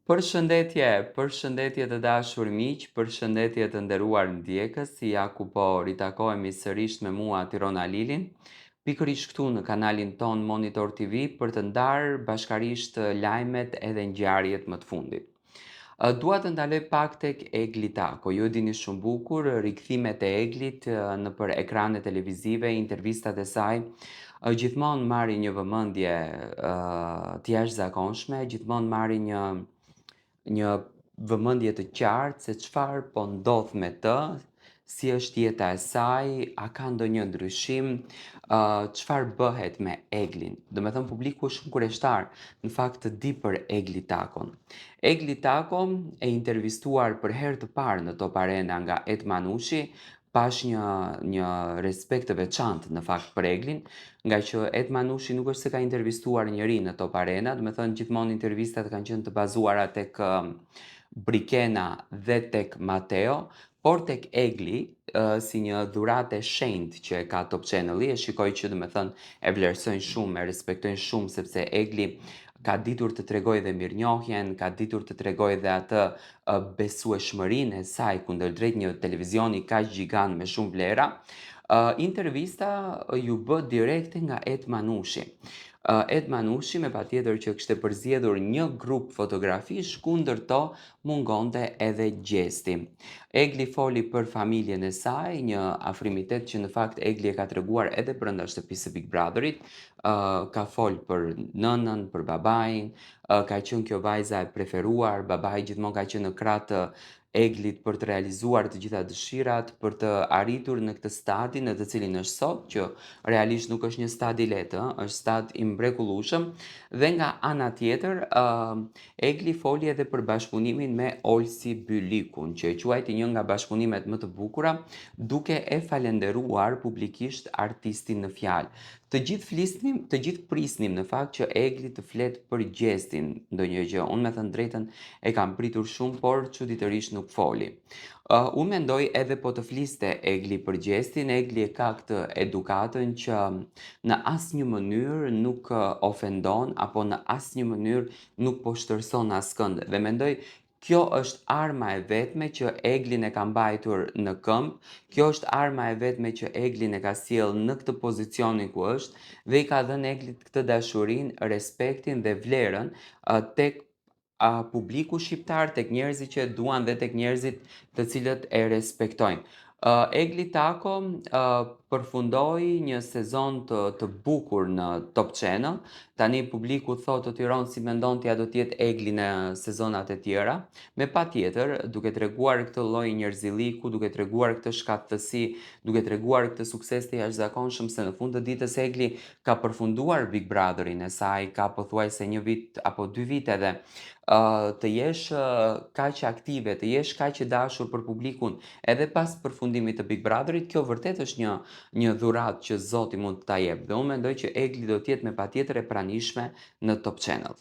Përshëndetje të dashur miq, përshëndetje të nderuar ndjekës, si ja ku po ritakohemi sërish me mua Tirona Lilin, pikërisht këtu në kanalin ton Monitor TV për të ndarë bashkarisht lajmet edhe ngjarjet më të fundit. Dua të ndaloj pak tek Egli Tako. Ju e dini shumë bukur, rikthimet e Eglit nëpër ekrane televizive, intervistat e saj, gjithmonë marrin një vëmendje të jashtëzakonshme, gjithmonë marrin një vëmendje të qartë se çfarë po ndodh me të, si është jeta e saj, a ka ndonjë ndryshim, çfarë bëhet me Eglin. Domethënë publiku është shumë kuriozitar në fakt të di për Egli Takon. Egli Tako e intervistuar për herë të parë në Top Arena nga Ed Manushi, pash një respekt të veçantë në fakt për Eglin, nga që Ed Manushi nuk është se ka intervistuar njëri në Top Arena, do me thënë gjithmonë intervistat kanë qenë të bazuara tek Brikena dhe tek Mateo, por tek Egli, si një dhuratë e shenjtë që e ka Top Channel-i, e shikoj që do me thënë e vlerësojnë shumë, e respektojnë shumë, sepse Egli ka ditur të tregoj dhe mirënjohjen, ka ditur të tregoj dhe atë besueshmërinë e saj kundërdrejt një televizioni kaq gjigant me shumë vlera. Intervista ju bë direkte nga Ed Manushi. Ed Manushi me patjetër që kishte përzgjedhur një grup fotografish, kundërto mungonte edhe gjesti. Egli foli për familjen e saj, një afrimitet që në fakt Egli e ka treguar edhe brenda shtëpisë së Big Brotherit, ka folë për nënën, për babain, ka qenë kjo vajza e preferuar, babai gjithmonë ka qenë në krah të Eglit për të realizuar të gjitha dëshirat, për të arritur në këtë stadi në të cilin është sot, që realisht nuk është një stad i lehtë, është stad i mrekullueshëm, dhe nga ana tjetër, Egli foli edhe për bashkëpunimin me Olsi Bylikun, që e quajti një nga bashkëpunimet më të bukura, duke e falenderuar publikisht artistin në fjalë. Të gjithë prisnim në fakt që Egli të flet për gjestin, ndonjë gjë. Unë me thënë drejtën e kam pritur shumë, por çuditërisht nuk foli. Unë mendoj edhe po të fliste Egli për gjestin, Egli e ka këtë edukatën që në asnjë mënyrë nuk ofendon apo në asnjë mënyrë nuk po shtërson askënd. Dhe mendoj kjo është arma e vetme që Eglin e ka mbajtur në këmbë, kjo është arma e vetme që Eglin e ka sjellë në këtë pozicionin ku është dhe i ka dhënë Eglit këtë dashurinë, respektin dhe vlerën tek publiku shqiptar, tek njerëzit që e duan dhe tek njerëzit të cilët e respektojnë. Egli Tako përfundoi një sezon të bukur në Top Channel. Tani publiku thotë të Tiranë si mendon t'ja do t'jetë Egli në sezonat e tjera. Me patjetër, duke treguar këtë lloj njerëzilliku, duke treguar këtë shkatësi, duke treguar këtë sukses të jashtëzakonshëm, se në fund të ditës Egli ka përfunduar Big Brotherin e saj, ka pothuajse 1 vit apo 2 vite dhe të jesh kaq aktive, të jesh kaq e dashur për publikun edhe pas përfundimit të Big Brotherit, kjo vërtet është një dhuratë që Zoti mund ta jep dhe unë mendoj që Egli do të jetë me patjetër e pranishme në Top Channel.